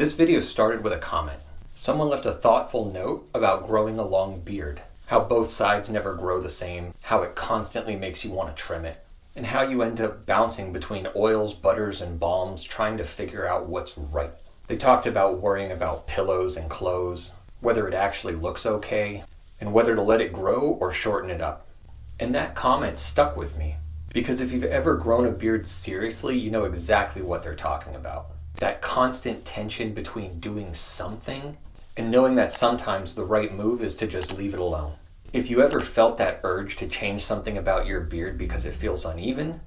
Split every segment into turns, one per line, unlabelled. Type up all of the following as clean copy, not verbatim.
This video started with a comment. Someone left a thoughtful note about growing a long beard, how both sides never grow the same, how it constantly makes you want to trim it, and how you end up bouncing between oils, butters, and balms trying to figure out what's right. They talked about worrying about pillows and clothes, whether it actually looks okay, and whether to let it grow or shorten it up. And that comment stuck with me, because if you've ever grown a beard seriously, you know exactly what they're talking about. That constant tension between doing something and knowing that sometimes the right move is to just leave it alone. If you ever felt that urge to change something about your beard because it feels uneven,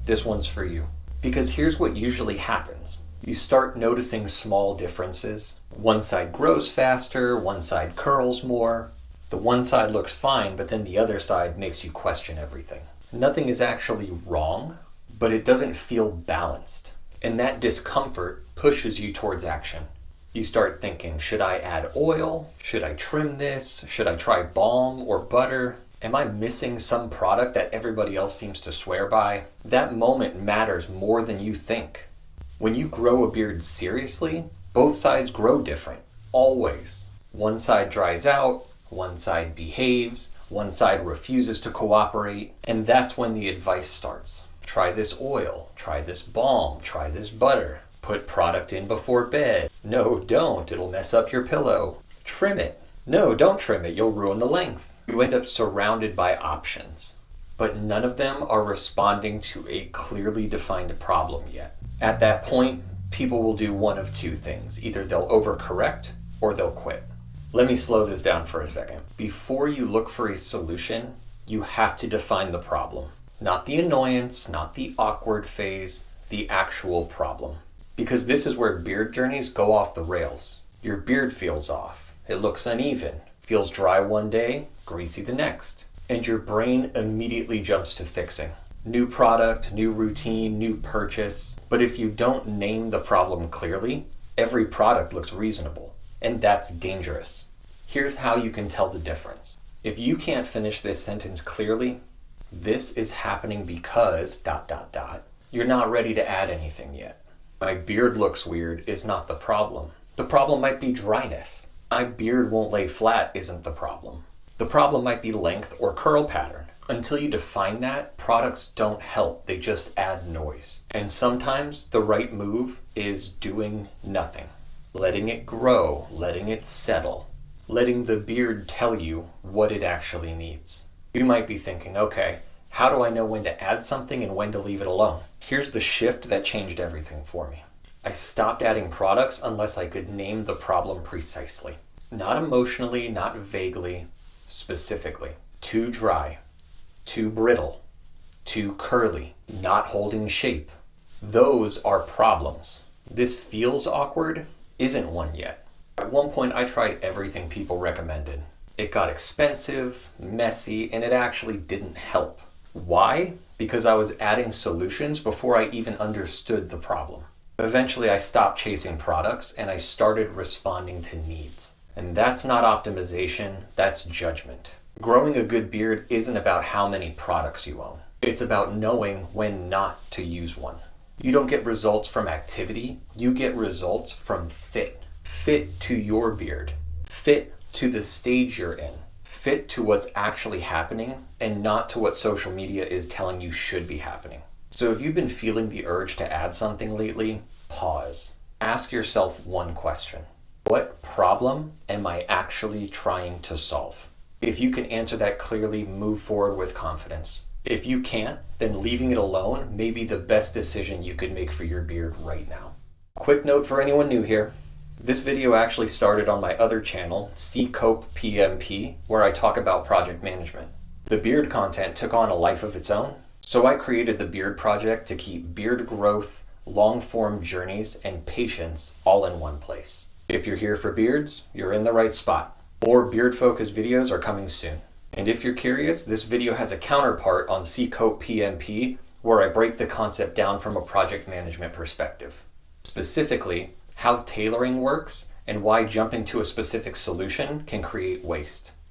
this one's for you. Because here's what usually happens. You start noticing small differences. One side grows faster, one side curls more. The one side looks fine, but then the other side makes you question everything. Nothing is actually wrong, but it doesn't feel balanced. And that discomfort pushes you towards action. You start thinking, should I add oil? Should I trim this? Should I try balm or butter? Am I missing some product that everybody else seems to swear by? That moment matters more than you think. When you grow a beard seriously, both sides grow different, always. One side dries out, one side behaves, one side refuses to cooperate, and that's when the advice starts. Try this oil, try this balm, try this butter. Put product in before bed. No, don't, it'll mess up your pillow. Trim it. No, don't trim it, you'll ruin the length. You end up surrounded by options, but none of them are responding to a clearly defined problem yet. At that point, people will do one of two things. Either they'll overcorrect or they'll quit. Let me slow this down for a second. Before you look for a solution, you have to define the problem. Not the annoyance, not the awkward phase, the actual problem. Because this is where beard journeys go off the rails. Your beard feels off. It looks uneven, feels dry one day, greasy the next. And your brain immediately jumps to fixing. New product, new routine, new purchase. But if you don't name the problem clearly, every product looks reasonable. And that's dangerous. Here's how you can tell the difference. If you can't finish this sentence clearly, this is happening because ... You're not ready to add anything yet. My beard looks weird is not the problem. The problem might be dryness. My beard won't lay flat isn't the problem. The problem might be length or curl pattern. Until you define that, products don't help. They just add noise. And sometimes the right move is doing nothing. Letting it grow, letting it settle, letting the beard tell you what it actually needs. You might be thinking, okay, how do I know when to add something and when to leave it alone? Here's the shift that changed everything for me. I stopped adding products unless I could name the problem precisely. Not emotionally, not vaguely, specifically. Too dry, too brittle, too curly, not holding shape. Those are problems. This feels awkward isn't one yet. At one point I tried everything people recommended. It got expensive, messy, and it actually didn't help. Why? Because I was adding solutions before I even understood the problem. Eventually I stopped chasing products and I started responding to needs. And that's not optimization, that's judgment. Growing a good beard isn't about how many products you own. It's about knowing when not to use one. You don't get results from activity, you get results from fit. Fit to your beard. Fit to the stage you're in. Fit to what's actually happening and not to what social media is telling you should be happening. So if you've been feeling the urge to add something lately, pause. Ask yourself one question. What problem am I actually trying to solve? If you can answer that clearly, move forward with confidence. If you can't, then leaving it alone may be the best decision you could make for your beard right now. Quick note for anyone new here. This video actually started on my other channel, Kope PMP, where I talk about project management. The beard content took on a life of its own, so I created the Beard Project to keep beard growth, long-form journeys, and patience all in one place. If you're here for beards, you're in the right spot. More beard-focused videos are coming soon. And if you're curious, this video has a counterpart on Kope PMP, where I break the concept down from a project management perspective. Specifically, how tailoring works and why jumping to a specific solution can create waste.